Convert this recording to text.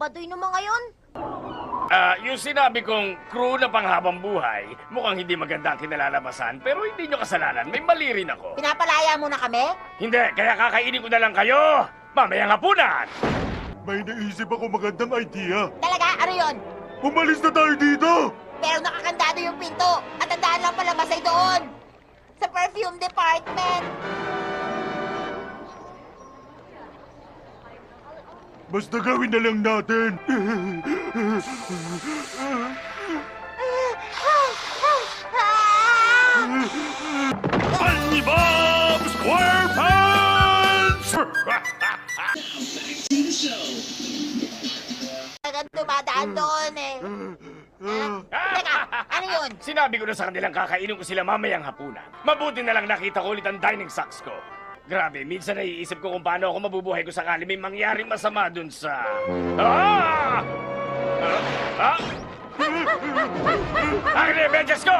Baduy ng mga yon. Yung sinabi kong crew na panghabang buhay, mukhang hindi maganda ang kinalalabasan, pero hindi nyo kasalanan. May mali rin ako. Pinapalaya mo na kami? Hindi, kaya kakainin ko na lang kayo. Mamayang hapunan! May naisip ako magandang idea. Talaga? Ano yon? Umalis na tayo dito! Pero nakakandado yung pinto. At tandaan lang palabas ay doon. Sa perfume department. Basta gawin na lang natin. SpongeBob SquarePants! Talagang dumadaan doon eh. Teka, ano yun? Sinabi ko na sa kanilang kakainin ko sila mamayang hapunan. Mabuti na lang nakita ko ulit ang dining sacks ko. Grabe, minsan naiisip ko kung paano ako mabubuhay ko sakali may mangyaring masama dun sa... Ah! Ah! Ang Avengers ko!